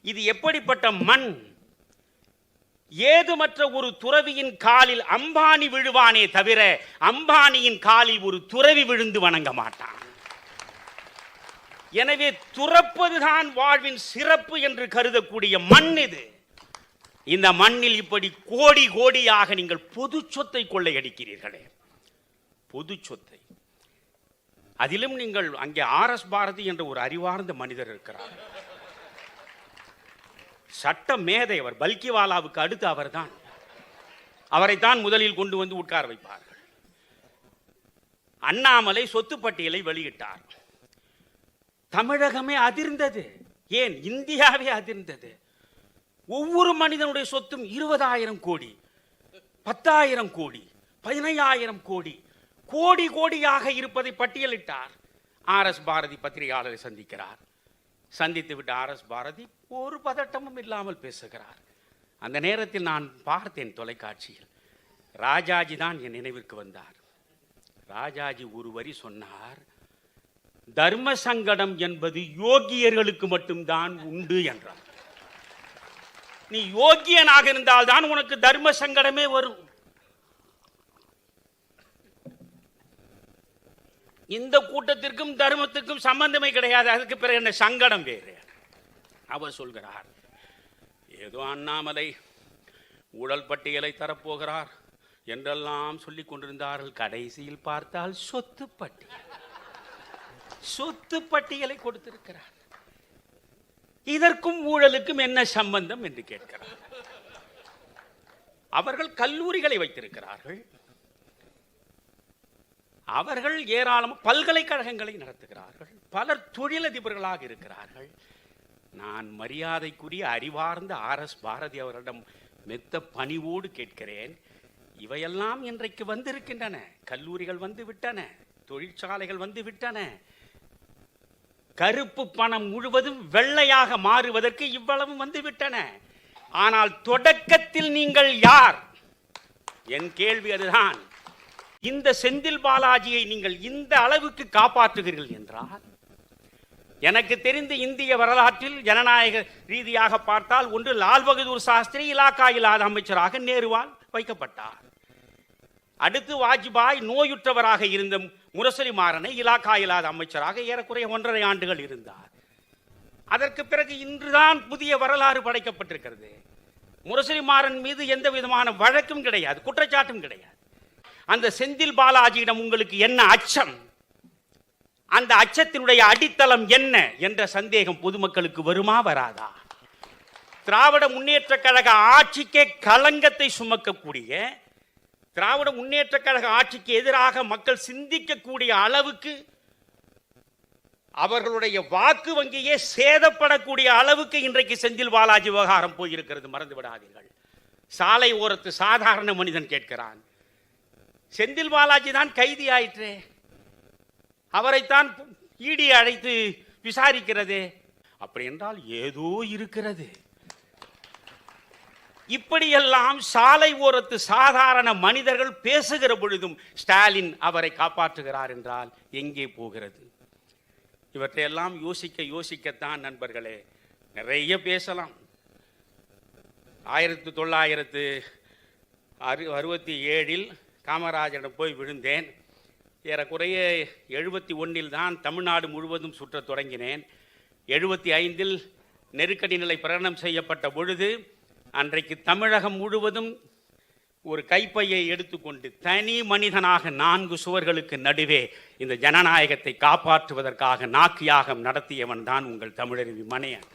இது எப்படிப்பட்ட மண்? ஏதுமற்ற ஒரு துறவியின் காலில் அம்பானி விழுவானே தவிர அம்பானியின் காலில் ஒரு துறவி விழுந்து வணங்க மாட்டான். எனவே துறப்பதுதான் வாழ்வின் சிறப்பு என்று கருதக்கூடிய மண் இது. இந்த மண்ணில் இப்படி கோடி கோடியாக நீங்கள் பொது சொத்தை கொள்ளையடிக்கிறீர்களே, பொது சொத்தை. அதிலும் நீங்கள் அங்கே RS பாரதி என்ற ஒரு அறிவார்ந்த மனிதர் இருக்கிறார், சட்ட மேதை. அவர் பல்கிவாலாவுக்கு அடுத்து அவர்தான். அவரைத்தான் முதலில் கொண்டு வந்து உட்கார வைப்பார்கள். அண்ணாமலை சொத்து பட்டியலை வெளியிட்டார். தமிழகமே அதிர்ந்தது, ஏன் இந்தியாவே அதிர்ந்தது. ஒவ்வொரு மனிதனுடைய சொத்தும் 20,000 கோடி, 10,000 கோடி, 15,000 கோடி, கோடி கோடியாக இருப்பதை பட்டியலிட்டார். RS பாரதி பத்திரிகையாளரை சந்திக்கிறார். சந்தித்து விட்டு RS பாரதி ஒரு பதட்டமும் இல்லாமல் பேசுகிறார். அந்த நேரத்தில் நான் பார்த்தேன் தொலைக்காட்சியில், ராஜாஜி தான் என் நினைவிற்கு வந்தார். ராஜாஜி ஒரு வரி சொன்னார், தர்ம சங்கடம் என்பது யோகியர்களுக்கு மட்டும்தான் உண்டு என்றார். நீ யோகியனாக இருந்தால் தான் உனக்கு தர்ம சங்கடமே வரும். இந்த கூட்டத்திற்கும் தர்மத்திற்கும் சம்பந்தமே கிடையாது. அதுக்கு பிறகு என்ன சங்கடம் வேறு? அவர் சொல்கிறார், ஏதோ அண்ணாமலை ஊழல் பட்டியலை தரப்போகிறார் என்றெல்லாம் சொல்லிக் கொண்டிருந்தார்கள். கடைசியில் பார்த்தால் சொத்து பட்டியல், சொத்து பட்டியலை கொடுத்திருக்கிறார். இதற்கும் ஊழலுக்கும் என்ன சம்பந்தம் என்று கேட்கிறார். அவர்கள் கல்லூரிகளை வைத்திருக்கிறார்கள், அவர்கள் ஏராளம் பல்கலைக்கழகங்களை நடத்துகிறார்கள், பலர் தொழிலதிபர்களாக இருக்கிறார்கள். நான் மரியாதைக்குரிய அறிவார்ந்த RS பாரதி அவரிடம் மெத்த பணிவோடு கேட்கிறேன், இவையெல்லாம் இன்றைக்கு வந்திருக்கின்றன. கல்லூரிகள் வந்து விட்டன, தொழிற்சாலைகள் வந்து விட்டன. கருப்பு பணம் முழுவதும் வெள்ளையாக மாறுவதற்கு இவ்வளவு வந்து விட்டன. ஆனால் தொடக்கத்தில் நீங்கள் யார்? என் கேள்வி அதுதான். இந்த செந்தில் பாலாஜியை நீங்கள் இந்த அளவுக்கு காப்பாற்றுகிறீர்கள் என்றால், எனக்கு தெரிந்து இந்திய வரலாற்றில் ஜனநாயக ரீதியாக பார்த்தால் ஒன்று லால் பகதூர் சாஸ்திரி இலாக்கா இல்லாத அமைச்சராக நேருவால் வைக்கப்பட்டார். அடுத்து வாஜ்பாய் நோயுற்றவராக இருந்த முரசொலி மாறனை இலாக்கா இல்லாத அமைச்சராக ஏறக்குறைய 1.5 ஆண்டுகள் இருந்தார். அதற்கு பிறகு இன்றுதான் புதிய வரலாறு படைக்கப்பட்டிருக்கிறது. முரசொலி மாறன் மீது எந்த விதமான வழக்கும் கிடையாது, குற்றச்சாட்டும் கிடையாது. அந்த செந்தில் பாலாஜியிடம் உங்களுக்கு என்ன அச்சம்? அந்த அச்சத்தினுடைய அடித்தளம் என்ன என்ற சந்தேகம் பொதுமக்களுக்கு வருமா வராதா? திராவிட முன்னேற்ற கழக ஆட்சிக்கே களங்கத்தை சுமக்கக்கூடிய, திராவிட முன்னேற்ற கழக ஆட்சிக்கு எதிராக மக்கள் சிந்திக்கக்கூடிய அளவுக்கு, அவர்களுடைய வாக்கு வங்கியே சேதப்படக்கூடிய அளவுக்கு இன்றைக்கு செந்தில் பாலாஜி விவகாரம் போயிருக்கிறது. மறந்து விடாதீர்கள். சாலை ஓரத்து சாதாரண மனிதன் கேட்கிறான், செந்தில் பாலாஜி தான் கைதி ஆயிற்றே, அவரைத்தான் ஈடி அழைத்து விசாரிக்கிறதே. அப்படி என்றால் ஏதோ இருக்கிறது. இப்படியெல்லாம் சாலை ஓரத்து சாதாரண மனிதர்கள் பேசுகிற பொழுதும் ஸ்டாலின் அவரை காப்பாற்றுகிறார் என்றால் எங்கே போகிறது? இவற்றையெல்லாம் யோசிக்கத்தான் நண்பர்களே நிறைய பேசலாம். 1967 காமராஜரிடம் போய் விழுந்தேன். ஏறக்குறைய 71 தான் தமிழ்நாடு முழுவதும் சுற்றத் தொடங்கினேன். 75 நெருக்கடி நிலை பிரகடனம் செய்யப்பட்ட பொழுது அன்றைக்கு தமிழகம் முழுவதும் ஒரு கைப்பையை எடுத்துக்கொண்டு தனி மனிதனாக 4 சுவர்களுக்கு நடுவே இந்த ஜனநாயகத்தை காப்பாற்றுவதற்காக நாக்கு யாகம் நடத்தியவன் தான் உங்கள் தமிழறிவி மணியன்.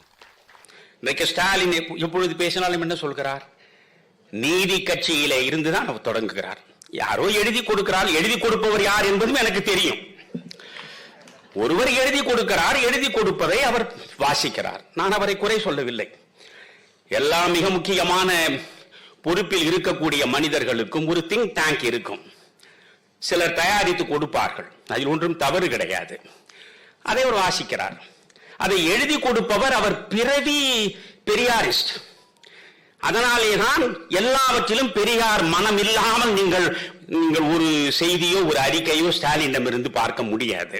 இன்றைக்கு ஸ்டாலின் எப்பொழுது பேசினாலும் என்ன சொல்கிறார்? நீதி கட்சியிலே இருந்துதான் அவர் தொடங்குகிறார். யாரோ எழுதி கொடுக்கிறார், எழுதி கொடுப்பவர் யார் என்பதும் எனக்கு தெரியும். ஒருவர் எழுதி கொடுக்கிறார், எழுதி கொடுப்பதை அவர் வாசிக்கிறார். நான் அவரை குறை சொல்லவில்லை. எல்லா மிக முக்கியமான பொறுப்பில் இருக்கக்கூடிய மனிதர்களுக்கும் ஒரு திங்க் டேங்க் இருக்கும். சிலர் தயாரித்து கொடுப்பார்கள், அதில் ஒன்றும் தவறு கிடையாது. அதை அவர் வாசிக்கிறார். அதை எழுதி கொடுப்பவர் அவர் பிறவி பெரியாரிஸ்ட். அதனாலேதான் எல்லாவற்றிலும் பெரியார் மனம் இல்லாமல் நீங்கள் ஒரு செய்தியோ ஒரு அறிக்கையோ ஸ்டாலினிடமிருந்து பார்க்க முடியாது.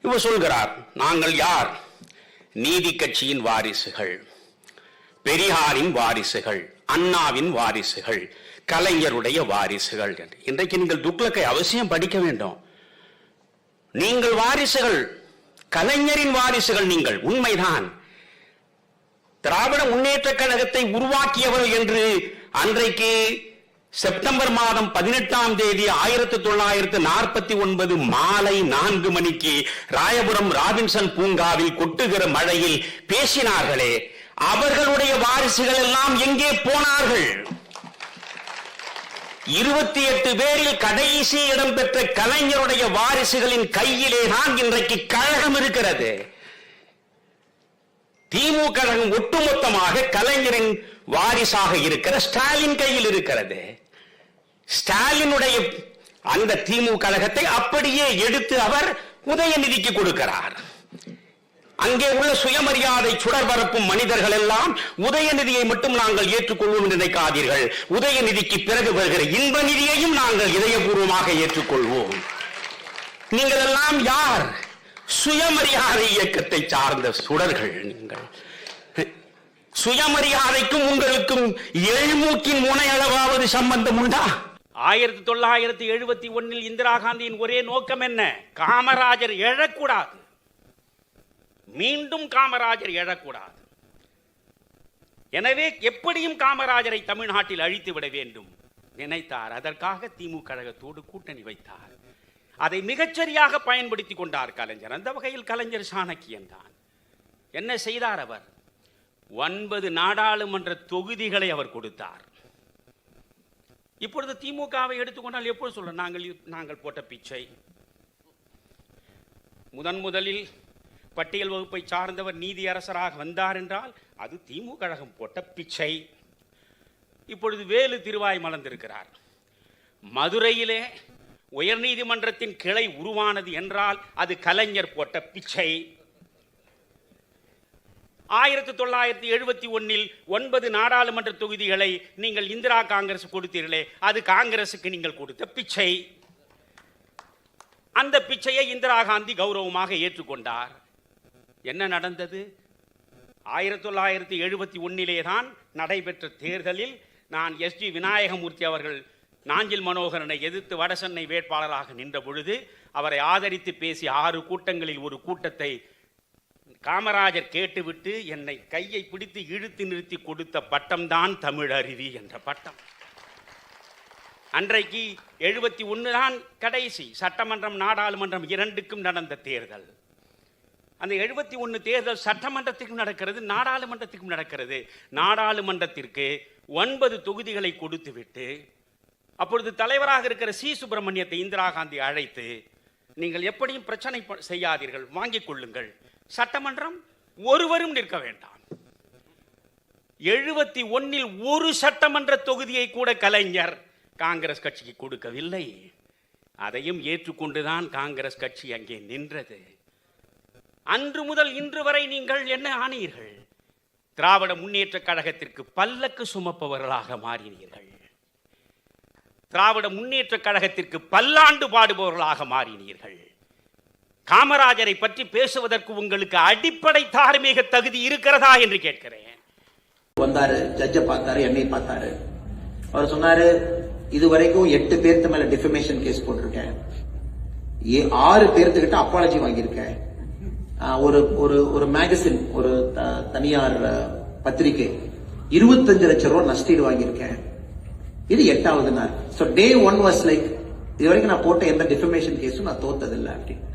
இவர் சொல்கிறார், நாங்கள் யார்? நீதி கட்சியின் வாரிசுகள். பெரியாரின் வாரிசுகள், அண்ணாவின் வாரிசுகள், கலைஞருடைய வாரிசுகள் என்று. இன்றைக்கு நீங்கள் துக்ளக்கை அவசியம் படிக்க வேண்டும். நீங்கள் வாரிசுகள், கலைஞரின் வாரிசுகள் நீங்கள், உண்மைதான். திராவிட முன்னேற்ற கழகத்தை உருவாக்கியவர் என்று அன்றைக்கு செப்டம்பர் மாதம் 18ஆம் தேதி 1949 மாலை 4 மணிக்கு ராயபுரம் ராபின்சன் பூங்காவில் கொட்டுகிற மழையில் பேசினார்களே, அவர்களுடைய வாரிசுகள் எல்லாம் எங்கே போனார்கள்? 28 பேரில் கடைசி இடம் பெற்ற கலைஞருடைய வாரிசுகளின் கையிலே தான் இன்றைக்கு கழகம் இருக்கிறது. திமுக கழகம் ஒட்டுமொத்தமாக கலைஞரின் வாரிசாக இருக்கிற ஸ்டாலின் கையில் இருக்கிறது. ஸ்டாலினுடைய அந்த திமுக கழகத்தை அப்படியே எடுத்து அவர் உதயநிதிக்கு கொடுக்கிறார். அங்கே உள்ள சுயமரியாதை சுடர் பரப்பும் மனிதர்கள் எல்லாம் உதயநிதியை மட்டும் நாங்கள் ஏற்றுக்கொள்வோம் என்று நினைக்காதீர்கள். உதயநிதிக்கு பிறகு வருகிற இன்ப நிதியையும் நாங்கள் இதயபூர்வமாக ஏற்றுக்கொள்வோம். நீங்கள் எல்லாம் யார்? சுயமரியாதை இயக்கத்தை சார்ந்த சுடர்கள். நீங்கள் சுயமரியாதைக்கும் உங்களுக்கும் எழுமூக்கின் முனையளவாவது சம்பந்தம் உண்டா? 1971 இந்திரா காந்தியின் ஒரே நோக்கம் என்ன? காமராஜர் எழக்கூடாது, மீண்டும் காமராஜர் எழக்கூடாது. எனவே எப்படியும் காமராஜரை தமிழ்நாட்டில் அழித்து விட வேண்டும் நினைத்தார். அதற்காக திமுக கழகத்தோடு கூட்டணி வைத்தார். அதை மிகச்சரியாக பயன்படுத்தி கொண்டார் கலைஞர். அந்த வகையில் கலைஞர் சாணக்கியன் தான். என்ன செய்தார் அவர்? 9 நாடாளுமன்ற தொகுதிகளை அவர் கொடுத்தார். இப்பொழுது திமுகவை எடுத்துக்கொண்டால் எப்போது சொல்ல நாங்கள் போட்ட பிச்சை. முதலில் பட்டியல் வகுப்பை சார்ந்தவர் நீதியரசராக வந்தார் என்றால் அது திமுக கழகம் போட்ட பிச்சை. இப்பொழுது வேலு திருவாய் மலர்ந்திருக்கிறார். மதுரையிலே உயர்நீதிமன்றத்தின் கிளை உருவானது என்றால் அது கலைஞர் போட்ட பிச்சை. 1971 9 நாடாளுமன்ற தொகுதிகளை நீங்கள் இந்திரா காங்கிரஸ் கொடுத்தீர்களே, அது காங்கிரசுக்கு நீங்கள் கொடுத்த பிச்சை. அந்த பிச்சையை இந்திரா காந்தி கௌரவமாக ஏற்றுக்கொண்டார். என்ன நடந்தது? 1971 தான் நடைபெற்ற தேர்தலில் நான் எஸ்ஜி விநாயகமூர்த்தி அவர்கள் நாஞ்சில் மனோகரனை எதிர்த்து வடசென்னை வேட்பாளராக நின்ற பொழுது அவரை ஆதரித்து பேசி 6 கூட்டங்களில் ஒரு கூட்டத்தை காமராஜர் கேட்டுவிட்டு என்னை கையை பிடித்து இழுத்து நிறுத்தி கொடுத்த பட்டம் தான் தமிழருவி என்ற பட்டம். அன்றைக்கு 71 தான் கடைசி. சட்டமன்றம் நாடாளுமன்றம் இரண்டுக்கும் நடந்த தேர்தல். அந்த 71 தேர்தல் சட்டமன்றத்திற்கும் நடக்கிறது, நாடாளுமன்றத்திற்கும் நடக்கிறது. நாடாளுமன்றத்திற்கு 9 தொகுதிகளை கொடுத்துவிட்டு அப்பொழுது தலைவராக இருக்கிற சி சுப்பிரமணியத்தை இந்திரா காந்தி அழைத்து, நீங்கள் எப்படியும் பிரச்சனை செய்யாதீர்கள், வாங்கிக் கொள்ளுங்கள், சட்டமன்றம் ஒருவரும் நிற்க வேண்டாம். 71 ஒரு சட்டமன்ற தொகுதியை கூட கலைஞர் காங்கிரஸ் கட்சிக்கு கொடுக்கவில்லை. அதையும் ஏற்றுக்கொண்டுதான் காங்கிரஸ் கட்சி அங்கே நின்றது. அன்று முதல் இன்று வரை நீங்கள் என்ன ஆனீர்கள்? திராவிட முன்னேற்ற கழகத்திற்கு பல்லக்கு சுமப்பவர்களாக மாறினீர்கள். திராவிட முன்னேற்ற கழகத்திற்கு பல்லாண்டு பாடுபவர்களாக மாறினீர்கள். காமராஜரை பற்றி பேசுவதற்கு உங்களுக்கு அடிப்படை தார்மீக தகுதி இருக்கிறதா என்று கேட்கிறேன். வந்தாரு, ஜட்ஜ பார்த்தாரு, என்னை பார்த்தாரு. அவர் சொன்னாரு, இதுவரைக்கும் 8 பேர்த்து மேல டிஃபமேஷன் கேஸ் போட்டிருக்கேன், 6 பேர்த்துக்கிட்ட அப்பாலஜி வாங்கியிருக்கேன், ஒரு மேகசின், ஒரு தனியார் பத்திரிகை 25 லட்சம் ரூபாய் நஷ்டீடு வாங்கியிருக்கேன். இது 8வது நாள். சோ டே 1 வாஸ் லைக், இது வரைக்கும் நான் போட்ட எந்த டிஃபமேஷன் கேஸும் நான் தோத்ததில்லை அப்படின்னு.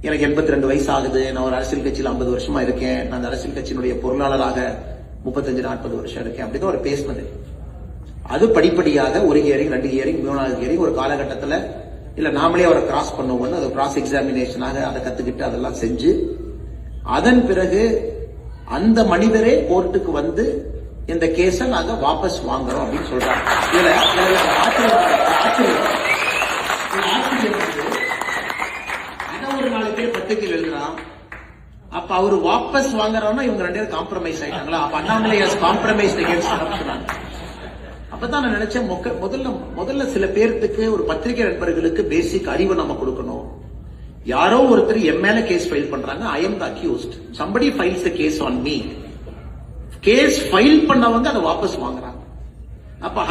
எனக்கு 82 வயசு ஆகுது. நான் ஒரு அரசியல் கட்சியில் 50 வருஷமா இருக்கேன். நான் அந்த அரசியல் கட்சியினுடைய பொருளாளராக 35-40 வருஷம் இருக்கேன். அப்படிதான் அவர் பேசினது. அது படிப்படியாக ஒரு ஹியரிங், 2 ஹியரிங், 3வது ஹியரிங், ஒரு காலகட்டத்தில் இல்ல நாமளே அவரை கிராஸ் பண்ணுவோம்னு அது கிராஸ் எக்ஸாமினேஷனாக அதை கத்துக்கிட்டு அதெல்லாம் செஞ்சு அதன் பிறகு அந்த மனிதரே கோர்ட்டுக்கு வந்து இந்த கேஸை நாங்க வாபஸ் வாங்குறோம் அப்படின்னு சொல்றாங்க. ஒரு 4 பேர் பத்திரிகையில் எழுதுறான். அப்ப அவரு வாபஸ் வாங்குறோம்னா இவங்க 2 பேரும் காம்ப்ரமைஸ் ஆயிட்டாங்களா? அப்ப அண்ணாமலை காம்ப்ரமைஸ் அகேன்ஸ்ட். அப்பதான் நான் நினைச்சேன், முதல்ல சில பேருக்கு, ஒரு பத்திரிகை நண்பர்களுக்கு பேசிக் அறிவு நம்ம கொடுக்கணும். யாரோ ஒருத்தர் என் மேல கேஸ் ஃபைல் பண்றாங்க, I am the accused, somebody files a case on me, case file பண்ணவங்க அதை வாபஸ் வாங்குறாங்க. அப்ப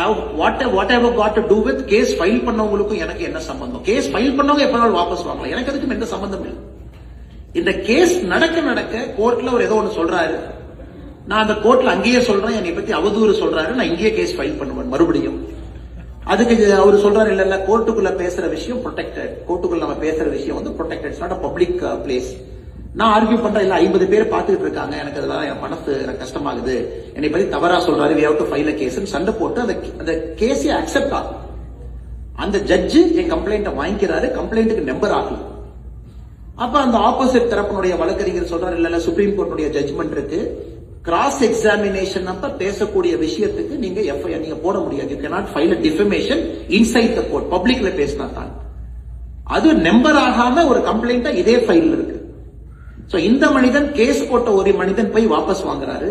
whatever got to do with case file பண்ணவங்களுக்கும் எனக்கு என்ன சம்பந்தம்? கேஸ் ஃபைல் பண்ணவங்க எப்பனாலும் வாபஸ் வாங்கலாம், எனக்கு அதுக்கும் எந்த சம்பந்தம் இல்லை. இந்த கேஸ் நடக்க கோர்ட்ல ஒரு ஏதோ ஒன்று சொல்றாரு, நான் அந்த கோர்ட்ல அங்கேயே சொல்றேன், என்னை பத்தி அவதூறு சொல்றாரு, நான் இங்கேயே கேஸ் ஃபைல் பண்ணுவேன் மறுபடியும். அதுக்கு அவர் சொல்றாரு, இல்ல கோர்ட்டுக்குள்ள பேசுற விஷயம் ப்ரொடெக்டட், கோர்ட்டுக்குள்ள நம்ம பேசுற விஷயம் வந்து protected, not a public place. நான் ஆர்கியூ பண்றேன், இல்ல 50 பேர் பாத்துக்கிட்டு இருக்காங்க, எனக்கு அதெல்லாம் என் மனசு எனக்கு கஷ்டமாகுது, என்னை பத்தி தவறா சொல்றாரு, we have to file a case சண்டை போட்டு அந்த கேஸை அக்செப்ட் ஆகும். அந்த ஜட்ஜு என் கம்ப்ளைண்ட்டை வாங்கிக்கிறாரு, கம்ப்ளைண்ட்டுக்கு நம்பர் ஆகல. அப்ப அந்த ஆப்போசிட் தரப்பினுடைய வழக்கறிஞர் சொல்றாரு, இல்ல சுப்ரீம் கோர்ட்டுடைய ஜட்ஜ்மெண்ட் இருக்கு, கிராஸ் எக்ஸாமினேஷன் அப்ப பேசக்கூடிய விஷயத்துக்கு நீங்க எஃப்ஐஆர் நீங்க போட முடியாது, you cannot file a defamation inside the court, பப்ளிக்ல பேசினா தான். அது நம்பர் ஆகாம ஒரு கம்ப்ளைண்டா இதே ஃபைல் இருக்கு. சோ இந்த மனிதன் கேஸ் போட்ட ஒரு மனிதன் போய் வாபஸ் வாங்குறாரு,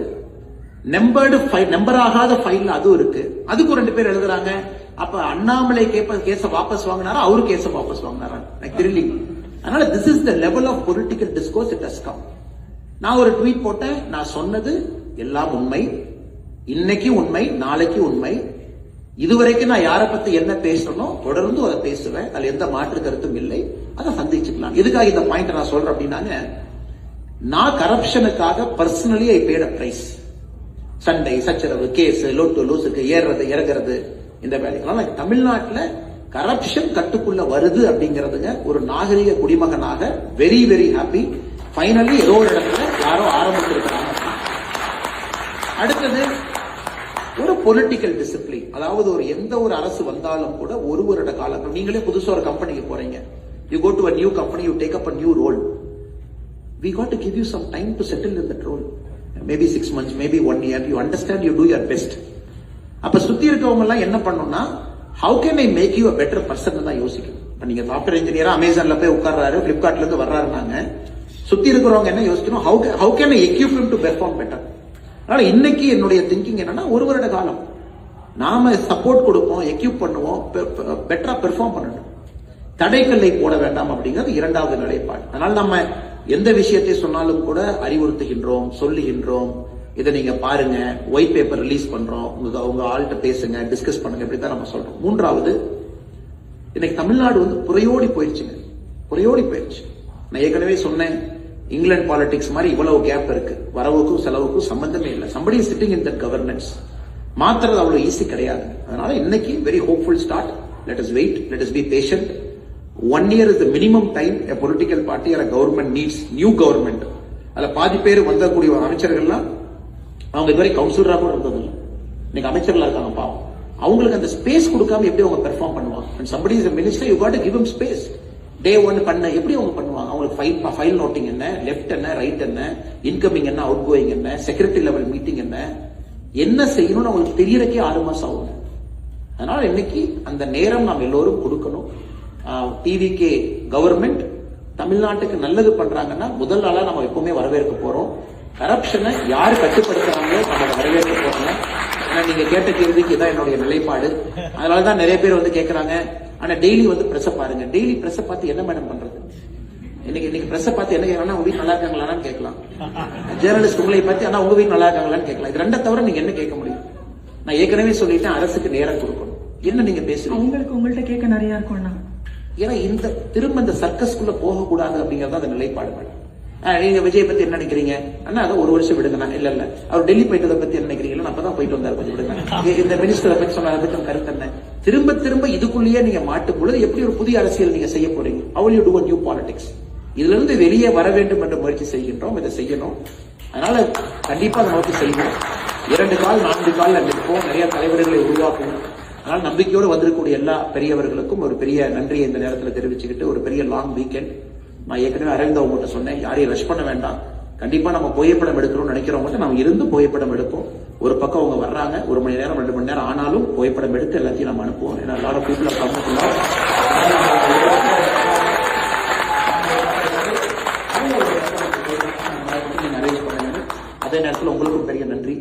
நம்பர்டு ஃபைல், நம்பர் ஆகாத ஃபைல் அது இருக்கு, அதுக்கு 2 பேர் எழுதுறாங்க. அப்ப அண்ணாமலை கேஸ வாபஸ் வாங்கினாரா, அவரு கேஸ வாபஸ் வாங்கினாரா, எனக்கு தெரியல. அதனால this is the level of political discourse it has come. நான் ஒரு ட்வீட் போட்டேன், நான் சொன்னது எல்லாம் உண்மை, இன்னைக்கு உண்மை, நாளைக்கு உண்மை. இதுவரைக்கும் நான் யாரை பத்தி என்ன பேசணும் தொடர்ந்து அதை பேசுவேன், அதுல எந்த மாற்று கருத்தும் இல்லை, அதை சந்திச்சுக்கலாம். எதுக்காக இந்த பாயிண்ட் நான் சொல்றேன் அப்படின்னாங்க, நான் கரப்ஷனுக்காக personally I paid a price. சண்டை சச்சரவு, கேஸ், லோட்டு லூசுக்கு ஏறுறது இறங்குறது, இந்த வேலைகள்லாம் தமிழ்நாட்டுல கரப்ஷன் கட்டுக்குள்ள வருது அப்படிங்கறதுங்க ஒரு நாகரிக குடிமகனாக வெரி வெரி ஹாப்பி. ஃபைனலி ஏதோ ஒரு இடத்துல யாரோ ஆரம்பிச்சிருக்கிறாங்க. அடுத்தது ஒரு பொலிட்டிக்கல் டிசிப்ளின், அதாவது ஒரு எந்த ஒரு அரசு வந்தாலும் கூட ஒரு வருட காலம், நீங்களே புதுசா ஒரு கம்பெனிக்கு போறீங்க, you go to a new company, you take up a new role. We got to give you some time to settle in that role. Maybe 6 months, maybe 1 year. You understand, you do your best. அப்ப சுத்தி இருக்கவங்க எல்லாம் என்ன பண்ணணும்னா, how can I make you a better person தான் யோசிக்கணும். இப்ப நீங்க சாஃப்ட்வேர் இன்ஜினியரா அமேசான்ல போய் உட்கார்றாரு, பிளிப்கார்ட்ல இருந்து வர்றாருனாங்க, சுத்தி இருக்கிறவங்க என்ன யோசிக்கணும், how can I equip him to perform better. அதனால இன்னைக்கு என்னுடைய திங்கிங் என்னன்னா, ஒரு வருட காலம் நாம சப்போர்ட் கொடுப்போம், எக்யூப் பண்ணுவோம், பெட்டரா பெர்ஃபார்ம் பண்ணணும், தடைக்கல்லை போட வேண்டாம் அப்படிங்கிறது இரண்டாவது நிலைப்பாடு. அதனால நம்ம எந்த விஷயத்தை சொன்னாலும் கூட அறிவுறுத்துகின்றோம், சொல்லுகின்றோம், இதை நீங்க பாருங்க, ஒயிட் பேப்பர் ரிலீஸ் பண்றோம், உங்க ஆள்கிட்ட பேசுங்க, டிஸ்கஸ் பண்ணுங்க, இப்படித்தான் நம்ம சொல்றோம். மூன்றாவது, இன்னைக்கு தமிழ்நாடு வந்து புறையோடி போயிடுச்சுங்க, புறையோடி போயிடுச்சு. நான் ஏற்கனவே சொன்னேன், இங்கிலாந்து பாலிடிக்ஸ் மாதிரி இவ்வளவு கேப் இருக்கு, வரவுக்கும் செலவுக்கும் சம்பந்தமே இல்லை. somebody is sitting in that governance. மாத்துறது அவ்வளவு ஈஸி கிடையாது. அதனால இன்னைக்கு very hopeful start. let us wait, let us be patient. 1 year is the minimum time a political party or a government needs new government. அதுல பாதி பேர் வந்தக்கூடிய அமைச்சர்கள்லாம் அவங்க இதுவரை கவுன்சிலரா கூட இருந்ததில்லை, இன்னைக்கு அமைச்சர்களா இருக்காங்க. பாவம், அவங்களுக்கு அந்த ஸ்பேஸ் கொடுக்காம எப்படி அவங்க பெர்ஃபார்ம் பண்ணுவாங்க? and somebody is a minister, you got to give him space. டே 1 பண்ண எப்படி அவங்க பண்ணுவாங்க? அவங்களுக்கு ஃபைல் நோட்டிங் என்ன, லெஃப்ட் என்ன, ரைட் என்ன, இன்கமிங் என்ன, அவுட் கோயிங் என்ன, செக்ரட்டரி லெவல் மீட்டிங் என்ன செய்யணும்னு அவங்களுக்கு தெரியறக்கே 6 மாசம் ஆகும். அதனால இன்னைக்கு அந்த நேரம் நாம் எல்லோரும் கொடுக்கணும். டிவிகே கவர்மெண்ட் தமிழ்நாட்டுக்கு நல்லது பண்றாங்கன்னா முதல் நாளா நம்ம எப்பவுமே வரவேற்க போறோம். கரப்ஷனை யாரு கட்டுப்படுத்துறாங்களோ நம்ம வரவேற்க போறோம். ஏன்னா நீங்க கேட்ட கேள்விக்கு இதான் என்னுடைய நிலைப்பாடு. அதனாலதான் நிறைய பேர் வந்து கேட்கறாங்க, ஆனா டெய்லி வந்து பிரஸ் பாருங்க, டெய்லி பிரஸ் பார்த்து என்ன மேடம் பண்றது? இன்னைக்கு பிரஸ் பார்த்து என்ன கேட்கலாம், உங்க வீட்டு நல்லா இருக்காங்களான்னு கேட்கலாம். ஜேர்னலிஸ்ட் உங்களை பார்த்து ஆனா உங்க வீட்டு நல்லா இருக்காங்களான்னு கேட்கலாம். இது ரெண்டை தவிர நீங்க என்ன கேட்க முடியும்? நான் ஏற்கனவே சொல்லிட்டேன், அரசுக்கு நேரம் கொடுக்கணும். என்ன நீங்க பேசுறீங்க? உங்களுக்கு உங்கள்ட்ட கேட்க நிறைய இருக்கும். ஏன்னா இந்த திரும்ப இந்த சர்க்கஸ்குள்ள போகக்கூடாது அப்படிங்கறது அந்த நிலைப்பாடு. நீங்க விஜய் பத்தி என்ன நினைக்கிறீங்க? அண்ணா அதை 1 வருஷம் விடுங்க. இல்ல அவர் டெல்லி போயிட்டதை பத்தி என்ன நினைக்கிறீங்க? அப்பதான் போயிட்டு வந்தாரு, கொஞ்சம் விடுங்க. இந்த மினிஸ்டரை பத்தி சொன்ன கருத்து என்ன? திரும்ப திரும்ப இதுக்குள்ளேயே நீங்க மாட்டும் பொழுது எப்படி ஒரு புதிய அரசியல் நீங்க செய்ய போறீங்க? how will you do a new politics? இதுல இருந்து வெளியே வர வேண்டும் என்ற முயற்சி செய்கின்றோம், இதை செய்யணும். அதனால கண்டிப்பா அதை நோக்கி செய்வோம். 2 கால் 4 கால் நிற்போம், நிறைய தலைவர்களை உருவாக்கணும். அதனால நம்பிக்கையோடு வந்திருக்கக்கூடிய எல்லா பெரியவர்களுக்கும் ஒரு பெரிய நன்றியை இந்த நேரத்தில் தெரிவிச்சுக்கிட்டு, ஒரு பெரிய லாங் வீக்கெண்ட். நான் ஏற்கனவே அரவிந்த் அவங்ககிட்ட சொன்னேன், யாரையும் ரஷ் பண்ண வேண்டாம். கண்டிப்பா நம்ம புகைப்படம் எடுக்கணும்னு நினைக்கிறவங்க நம்ம இருந்து புகைப்படம் எடுப்போம். ஒரு பக்கம் அவங்க வர்றாங்க, 1 மணி நேரம் 2 மணி நேரம் ஆனாலும் புகைப்படம் எடுத்து எல்லாத்தையும் நம்ம அனுப்புவோம். ஏன்னா lot of people are coming. அதே நேரத்தில் உங்களுக்கும் பெரிய நன்றி.